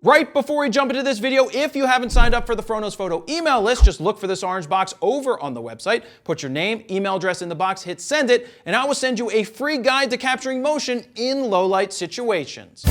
Right before we jump into this video, if you haven't signed up for the FroKnowsPhoto email list, just look for this orange box over on the website, put your name, email address in the box, hit send it, and I will send you a free guide to capturing motion in low-light situations.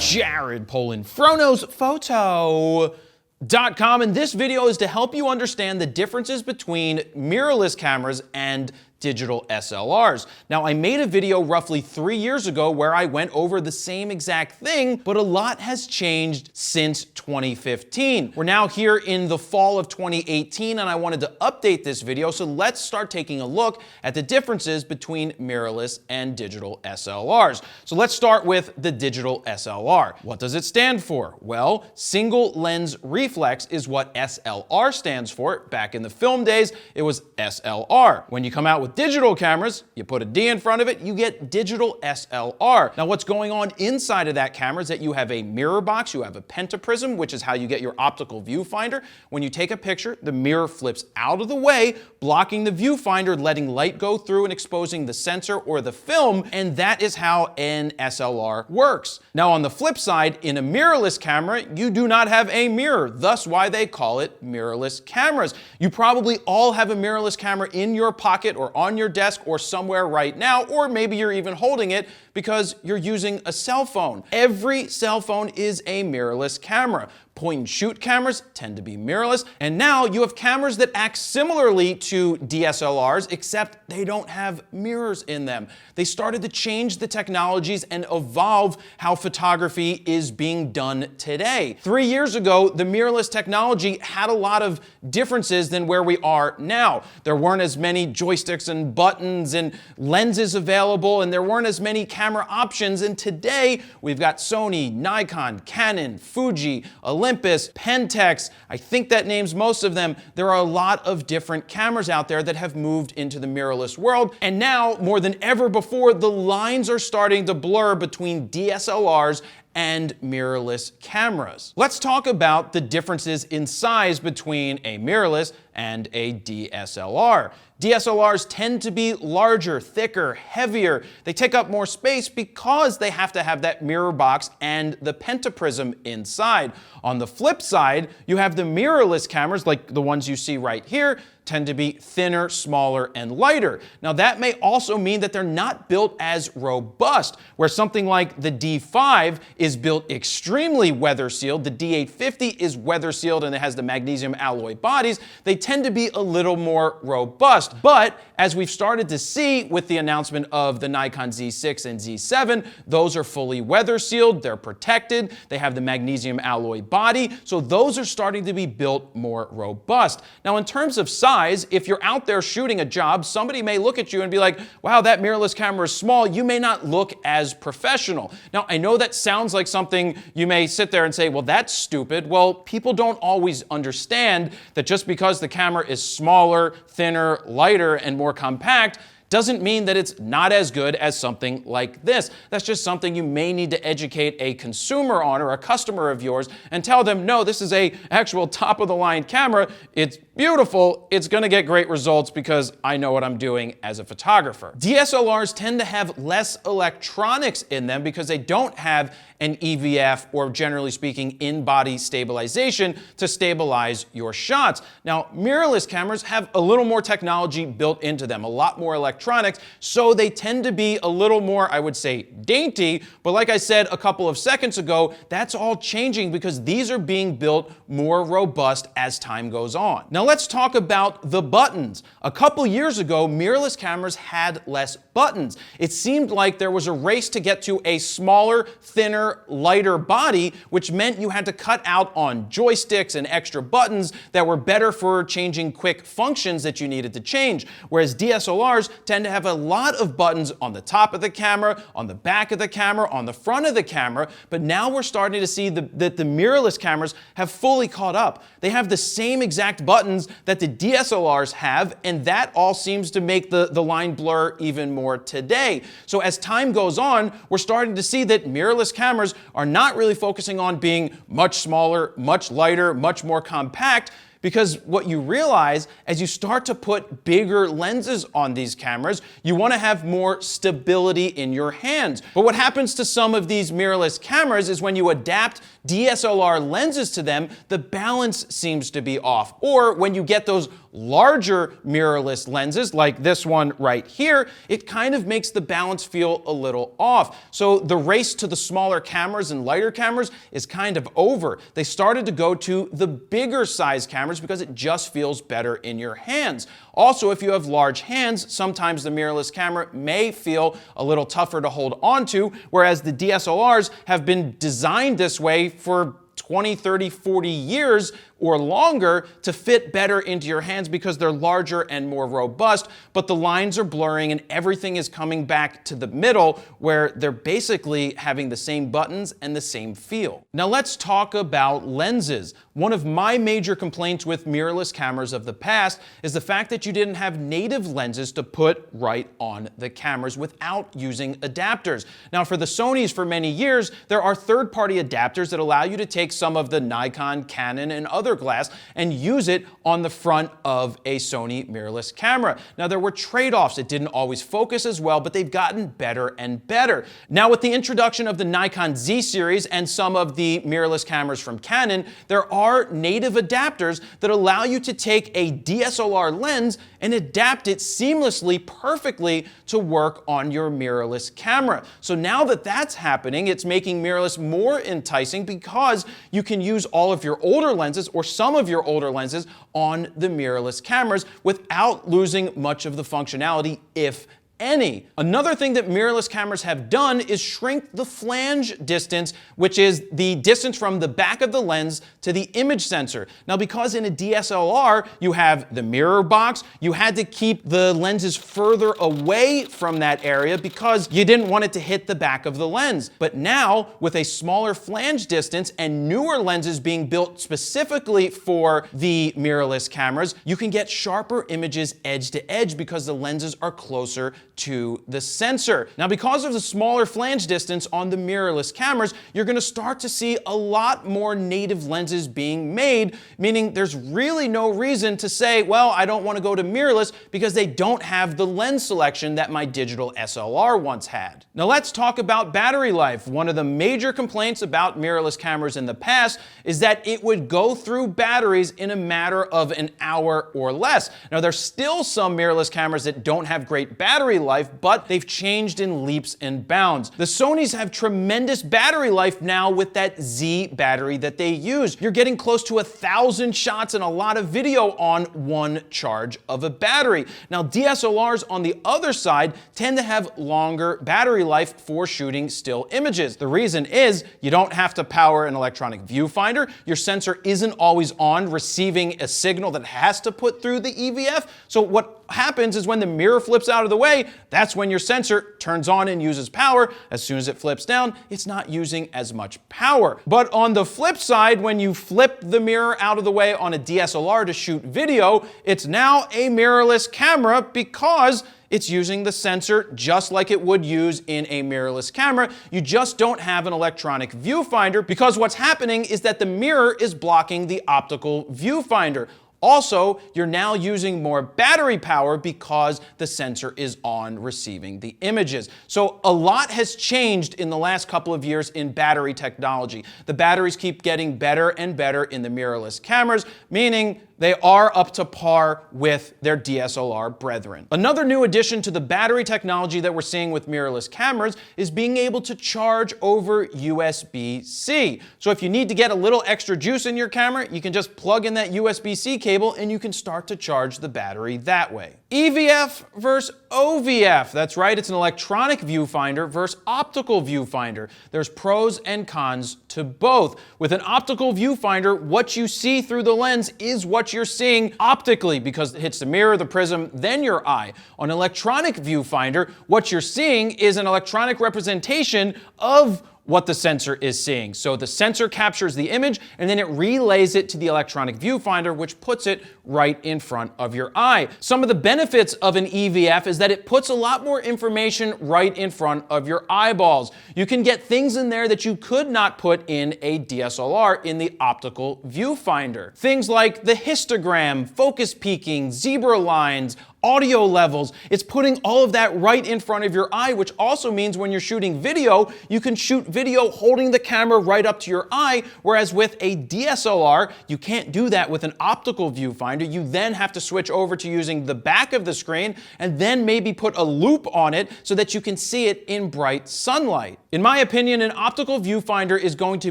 Jared Polin, FroKnowsPhoto.com, and this video is to help you understand the differences between mirrorless cameras and digital SLRs. Now, I made a video roughly 3 years ago where I went over the same exact thing, but a lot has changed since 2015. We're now here in the fall of 2018, and I wanted to update this video, so let's start taking a look at the differences between mirrorless and digital SLRs. So let's start with the digital SLR. What does it stand for? Well, single lens reflex is what SLR stands for. Back in the film days, it was SLR. When you come out with digital cameras, you put a D in front of it, you get digital SLR. Now, what's going on inside of that camera is that you have a mirror box, you have a pentaprism, which is how you get your optical viewfinder. When you take a picture, the mirror flips out of the way, blocking the viewfinder, letting light go through and exposing the sensor or the film, and that is how an SLR works. Now, on the flip side, in a mirrorless camera, you do not have a mirror, thus why they call it mirrorless cameras. You probably all have a mirrorless camera in your pocket or on your desk or somewhere right now, or maybe you're even holding it because you're using a cell phone. Every cell phone is a mirrorless camera. Point and shoot cameras tend to be mirrorless, and now you have cameras that act similarly to DSLRs, except they don't have mirrors in them. They started to change the technologies and evolve how photography is being done today. 3 years ago, the mirrorless technology had a lot of differences than where we are now. There weren't as many joysticks and buttons and lenses available, and there weren't as many camera options, and today we've got Sony, Nikon, Canon, Fuji, Olympus, Pentax, I think that names most of them. There are a lot of different cameras out there that have moved into the mirrorless world, and now, more than ever before, the lines are starting to blur between DSLRs and mirrorless cameras. Let's talk about the differences in size between a mirrorless and a DSLR. DSLRs tend to be larger, thicker, heavier. They take up more space because they have to have that mirror box and the pentaprism inside. On the flip side, you have the mirrorless cameras, like the ones you see right here, tend to be thinner, smaller, and lighter. Now, that may also mean that they're not built as robust, where something like the D5 is built extremely weather sealed, the D850 is weather sealed and it has the magnesium alloy bodies. They tend to be a little more robust. But as we've started to see with the announcement of the Nikon Z6 and Z7, those are fully weather sealed, they're protected, they have the magnesium alloy body, so those are starting to be built more robust. Now, in terms of size, if you're out there shooting a job, somebody may look at you and be like, wow, that mirrorless camera is small. You may not look as professional. Now, I know that sounds like something you may sit there and say, well, that's stupid. Well, people don't always understand that just because the camera is smaller, thinner, lighter, and more compact, doesn't mean that it's not as good as something like this. That's just something you may need to educate a consumer on or a customer of yours and tell them, no, this is a actual top-of-the-line camera. It's beautiful. It's going to get great results because I know what I'm doing as a photographer. DSLRs tend to have less electronics in them because they don't have an EVF, or generally speaking, in-body stabilization to stabilize your shots. Now, mirrorless cameras have a little more technology built into them, a lot more electronics, so they tend to be a little more, I would say, dainty, but like I said a couple of seconds ago, that's all changing because these are being built more robust as time goes on. Now, let's talk about the buttons. A couple years ago, mirrorless cameras had less buttons. It seemed like there was a race to get to a smaller, thinner, lighter body, which meant you had to cut out on joysticks and extra buttons that were better for changing quick functions that you needed to change. Whereas DSLRs tend to have a lot of buttons on the top of the camera, on the back of the camera, on the front of the camera, but now we're starting to see that the mirrorless cameras have fully caught up. They have the same exact buttons that the DSLRs have, and that all seems to make the line blur even more today. So as time goes on, we're starting to see that mirrorless cameras are not really focusing on being much smaller, much lighter, much more compact, Because what you realize as you start to put bigger lenses on these cameras, you want to have more stability in your hands. But what happens to some of these mirrorless cameras is when you adapt DSLR lenses to them, the balance seems to be off. Or when you get those larger mirrorless lenses, like this one right here, it kind of makes the balance feel a little off. So the race to the smaller cameras and lighter cameras is kind of over. They started to go to the bigger size cameras because it just feels better in your hands. Also, if you have large hands, sometimes the mirrorless camera may feel a little tougher to hold onto, whereas the DSLRs have been designed this way for 20, 30, 40 years or longer to fit better into your hands because they're larger and more robust, but the lines are blurring and everything is coming back to the middle where they're basically having the same buttons and the same feel. Now let's talk about lenses. One of my major complaints with mirrorless cameras of the past is the fact that you didn't have native lenses to put right on the cameras without using adapters. Now for the Sonys for many years, there are third-party adapters that allow you to take some of the Nikon, Canon, and other glass and use it on the front of a Sony mirrorless camera. Now there were trade-offs. It didn't always focus as well, but they've gotten better and better. Now with the introduction of the Nikon Z series and some of the mirrorless cameras from Canon, there are native adapters that allow you to take a DSLR lens and adapt it seamlessly, perfectly to work on your mirrorless camera. So now that that's happening, it's making mirrorless more enticing because you can use all of your older lenses or some of your older lenses on the mirrorless cameras without losing much of the functionality, if any. Another thing that mirrorless cameras have done is shrink the flange distance, which is the distance from the back of the lens to the image sensor. Now, because in a DSLR, you have the mirror box, you had to keep the lenses further away from that area because you didn't want it to hit the back of the lens. But now, with a smaller flange distance and newer lenses being built specifically for the mirrorless cameras, you can get sharper images edge to edge because the lenses are closer to the sensor. Now, because of the smaller flange distance on the mirrorless cameras, you're going to start to see a lot more native lenses being made, meaning there's really no reason to say, well, I don't want to go to mirrorless because they don't have the lens selection that my digital SLR once had. Now, let's talk about battery life. One of the major complaints about mirrorless cameras in the past is that it would go through batteries in a matter of an hour or less. Now, there's still some mirrorless cameras that don't have great battery life, but they've changed in leaps and bounds. The Sonys have tremendous battery life now with that Z battery that they use. You're getting close to 1,000 shots and a lot of video on one charge of a battery. Now, DSLRs on the other side tend to have longer battery life for shooting still images. The reason is you don't have to power an electronic viewfinder. Your sensor isn't always on receiving a signal that has to put through the EVF. So what happens is when the mirror flips out of the way, that's when your sensor turns on and uses power. As soon as it flips down, it's not using as much power. But on the flip side, when you flip the mirror out of the way on a DSLR to shoot video, it's now a mirrorless camera because it's using the sensor just like it would use in a mirrorless camera. You just don't have an electronic viewfinder because what's happening is that the mirror is blocking the optical viewfinder. Also, you're now using more battery power because the sensor is on receiving the images. So a lot has changed in the last couple of years in battery technology. The batteries keep getting better and better in the mirrorless cameras, meaning they are up to par with their DSLR brethren. Another new addition to the battery technology that we're seeing with mirrorless cameras is being able to charge over USB-C. So if you need to get a little extra juice in your camera, you can just plug in that USB-C cable and you can start to charge the battery that way. EVF versus OVF. That's right, it's an electronic viewfinder versus optical viewfinder. There's pros and cons to both. With an optical viewfinder, what you see through the lens is what you're seeing optically because it hits the mirror, the prism, then your eye. On an electronic viewfinder, what you're seeing is an electronic representation of what the sensor is seeing. So the sensor captures the image and then it relays it to the electronic viewfinder, which puts it right in front of your eye. Some of the benefits of an EVF is that it puts a lot more information right in front of your eyeballs. You can get things in there that you could not put in a DSLR in the optical viewfinder. Things like the histogram, focus peaking, zebra lines, audio levels. It's putting all of that right in front of your eye, which also means when you're shooting video, you can shoot video holding the camera right up to your eye, whereas with a DSLR, you can't do that with an optical viewfinder. You then have to switch over to using the back of the screen and then maybe put a loop on it so that you can see it in bright sunlight. In my opinion, an optical viewfinder is going to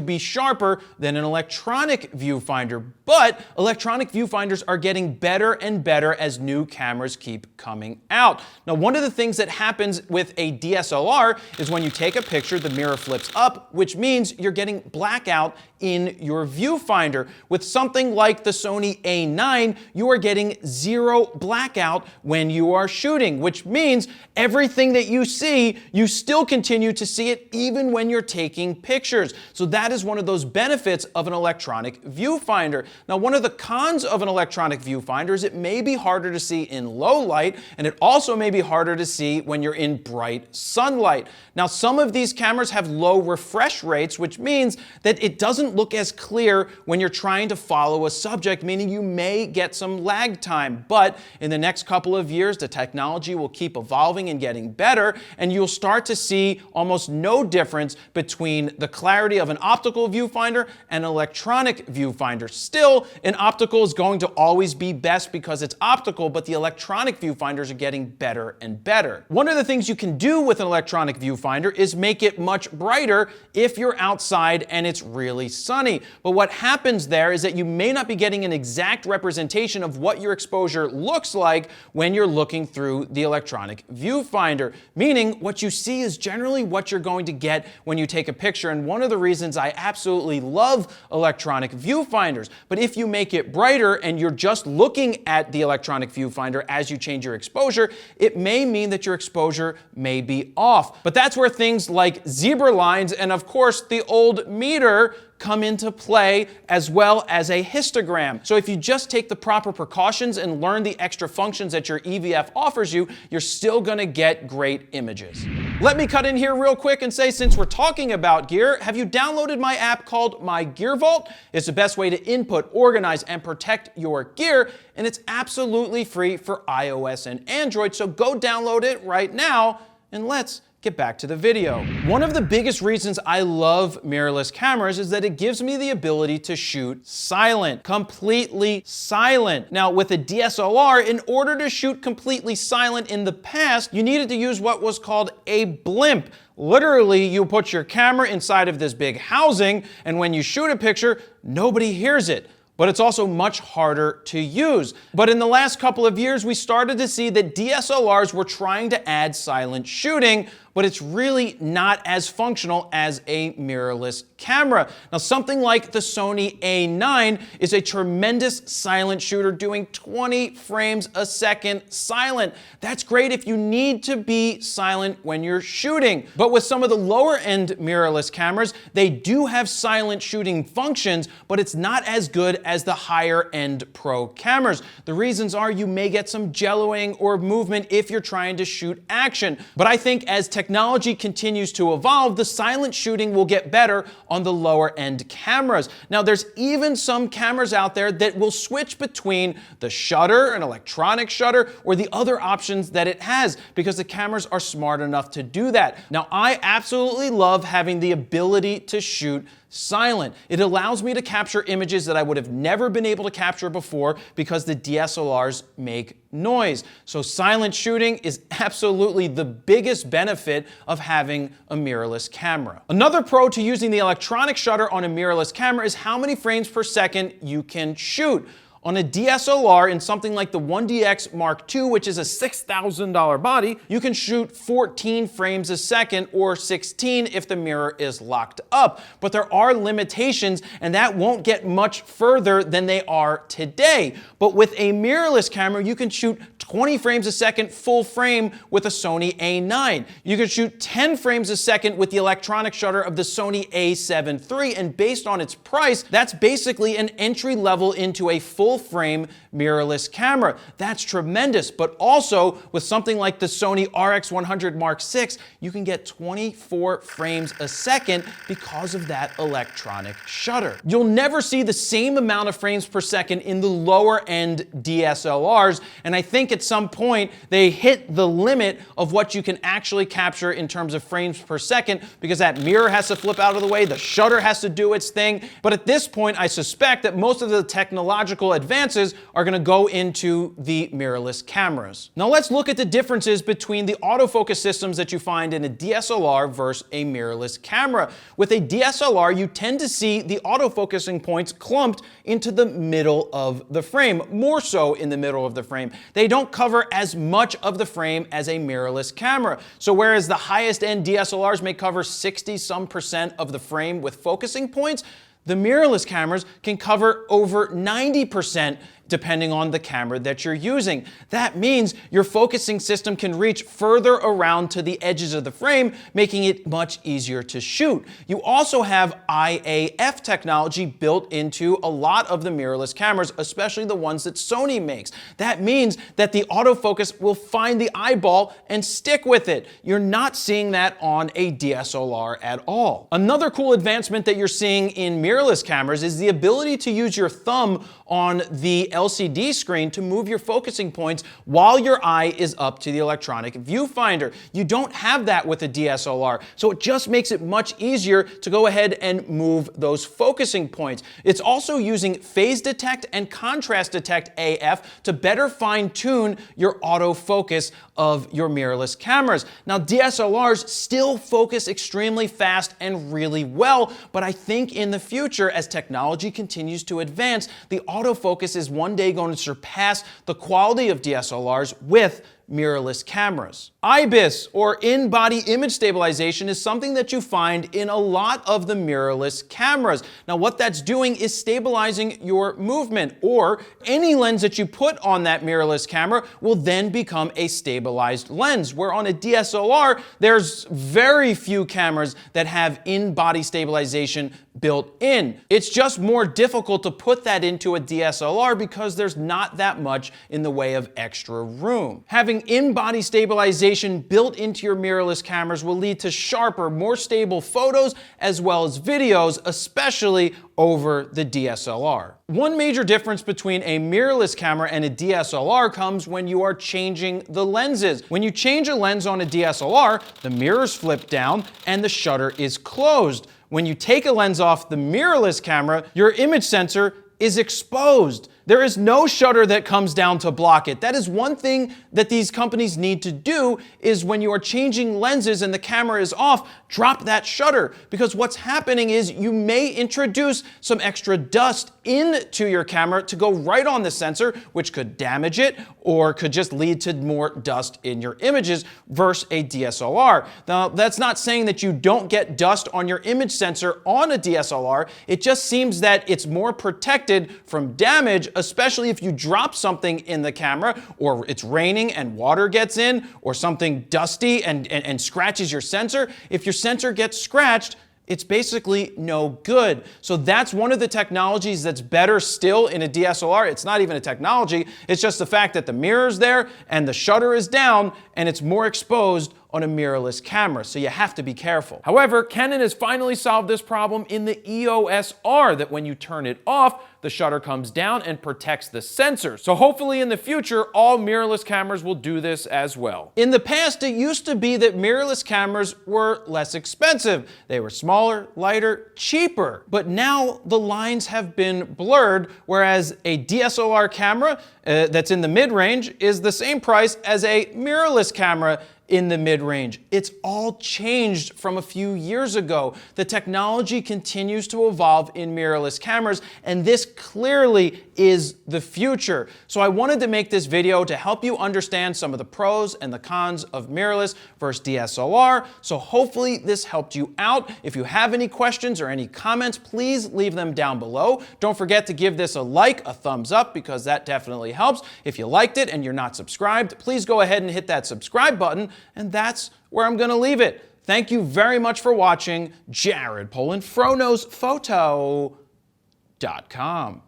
be sharper than an electronic viewfinder, but electronic viewfinders are getting better and better as new cameras keep coming out. Now, one of the things that happens with a DSLR is when you take a picture, the mirror flips up, which means you're getting blackout in your viewfinder. With something like the Sony A9, you are getting zero blackout when you are shooting, which means everything that you see, you still continue to see it even when you're taking pictures. So that is one of those benefits of an electronic viewfinder. Now, one of the cons of an electronic viewfinder is it may be harder to see in low light, and it also may be harder to see when you're in bright sunlight. Now, some of these cameras have low refresh rates, which means that it doesn't look as clear when you're trying to follow a subject, meaning you may get some lag time. But in the next couple of years, the technology will keep evolving and getting better, and you'll start to see almost no difference between the clarity of an optical viewfinder and an electronic viewfinder. Still, an optical is going to always be best because it's optical, but the electronic viewfinders are getting better and better. One of the things you can do with an electronic viewfinder is make it much brighter if you're outside and it's really sunny. But what happens there is that you may not be getting an exact representation of what your exposure looks like when you're looking through the electronic viewfinder, meaning what you see is generally what you're going to get when you take a picture. And one of the reasons I absolutely love electronic viewfinders, but if you make it brighter and you're just looking at the electronic viewfinder as you change your exposure, it may mean that your exposure may be off. But that's where things like zebra lines and, of course, the old meter come into play, as well as a histogram. So if you just take the proper precautions and learn the extra functions that your EVF offers you, you're still gonna get great images. Let me cut in here real quick and say, since we're talking about gear, have you downloaded my app called My Gear Vault? It's the best way to input, organize, and protect your gear, and it's absolutely free for iOS and Android, so go download it right now, and let's get back to the video. One of the biggest reasons I love mirrorless cameras is that it gives me the ability to shoot silent, completely silent. Now, with a DSLR, in order to shoot completely silent in the past, you needed to use what was called a blimp. Literally, you put your camera inside of this big housing, and when you shoot a picture, nobody hears it. But it's also much harder to use. But in the last couple of years, we started to see that DSLRs were trying to add silent shooting, but it's really not as functional as a mirrorless camera. Now, something like the Sony A9 is a tremendous silent shooter doing 20 frames a second silent. That's great if you need to be silent when you're shooting. But with some of the lower end mirrorless cameras, they do have silent shooting functions, but it's not as good as the higher end pro cameras. The reasons are you may get some jelloing or movement if you're trying to shoot action. But I think as technology continues to evolve, the silent shooting will get better on the lower end cameras. Now, there's even some cameras out there that will switch between the shutter, an electronic shutter, or the other options that it has, because the cameras are smart enough to do that. Now, I absolutely love having the ability to shoot silent. It allows me to capture images that I would have never been able to capture before because the DSLRs make noise. So silent shooting is absolutely the biggest benefit of having a mirrorless camera. Another pro to using the electronic shutter on a mirrorless camera is how many frames per second you can shoot. On a DSLR, in something like the 1DX Mark II, which is a $6,000 body, you can shoot 14 frames a second, or 16 if the mirror is locked up. But there are limitations, and that won't get much further than they are today. But with a mirrorless camera, you can shoot 20 frames a second full frame with a Sony A9. You can shoot 10 frames a second with the electronic shutter of the Sony A7 III, and based on its price, that's basically an entry level into a full frame mirrorless camera. That's tremendous, but also with something like the Sony RX100 Mark VI, you can get 24 frames a second because of that electronic shutter. You'll never see the same amount of frames per second in the lower end DSLRs, and I think at some point they hit the limit of what you can actually capture in terms of frames per second, because that mirror has to flip out of the way, the shutter has to do its thing. But at this point, I suspect that most of the technological advances are going to go into the mirrorless cameras. Now let's look at the differences between the autofocus systems that you find in a DSLR versus a mirrorless camera. With a DSLR, you tend to see the autofocusing points clumped into the middle of the frame, more so in the middle of the frame. They don't cover as much of the frame as a mirrorless camera. So whereas the highest end DSLRs may cover 60% of the frame with focusing points, the mirrorless cameras can cover over 90% depending on the camera that you're using. That means your focusing system can reach further around to the edges of the frame, making it much easier to shoot. You also have IAF technology built into a lot of the mirrorless cameras, especially the ones that Sony makes. That means that the autofocus will find the eyeball and stick with it. You're not seeing that on a DSLR at all. Another cool advancement that you're seeing in mirrorless cameras is the ability to use your thumb on the LCD screen to move your focusing points while your eye is up to the electronic viewfinder. You don't have that with a DSLR, so it just makes it much easier to go ahead and move those focusing points. It's also using phase detect and contrast detect AF to better fine-tune your autofocus of your mirrorless cameras. Now, DSLRs still focus extremely fast and really well, but I think in the future, as technology continues to advance, the autofocus is one day going to surpass the quality of DSLRs with mirrorless cameras. IBIS, or in-body image stabilization, is something that you find in a lot of the mirrorless cameras. Now, what that's doing is stabilizing your movement, or any lens that you put on that mirrorless camera will then become a stabilized lens, where on a DSLR, there's very few cameras that have in-body stabilization built in. It's just more difficult to put that into a DSLR because there's not that much in the way of extra room. Having in-body stabilization built into your mirrorless cameras will lead to sharper, more stable photos as well as videos, especially over the DSLR. One major difference between a mirrorless camera and a DSLR comes when you are changing the lenses. When you change a lens on a DSLR, the mirrors flip down and the shutter is closed. When you take a lens off the mirrorless camera, your image sensor is exposed. There is no shutter that comes down to block it. That is one thing that these companies need to do, is when you are changing lenses and the camera is off, drop that shutter, because what's happening is you may introduce some extra dust into your camera to go right on the sensor, which could damage it or could just lead to more dust in your images versus a DSLR. Now, that's not saying that you don't get dust on your image sensor on a DSLR. It just seems that it's more protected from damage, especially if you drop something in the camera, or it's raining and water gets in, or something dusty and scratches your sensor. If your sensor gets scratched, it's basically no good. So that's one of the technologies that's better still in a DSLR. It's not even a technology, it's just the fact that the mirror's there and the shutter is down and it's more exposed on a mirrorless camera, so you have to be careful. However, Canon has finally solved this problem in the EOS R, that when you turn it off, the shutter comes down and protects the sensor. So hopefully in the future, all mirrorless cameras will do this as well. In the past, it used to be that mirrorless cameras were less expensive. They were smaller, lighter, cheaper. But now the lines have been blurred, whereas a DSLR camera that's in the mid-range is the same price as a mirrorless camera in the mid-range. It's all changed from a few years ago. The technology continues to evolve in mirrorless cameras, and this clearly is the future. So I wanted to make this video to help you understand some of the pros and the cons of mirrorless versus DSLR. So hopefully this helped you out. If you have any questions or any comments, please leave them down below. Don't forget to give this a like, a thumbs up, because that definitely helps. If you liked it and you're not subscribed, please go ahead and hit that subscribe button. And that's where I'm going to leave it. Thank you very much for watching. Jared Polin, FroKnowsPhoto.com.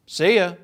See ya.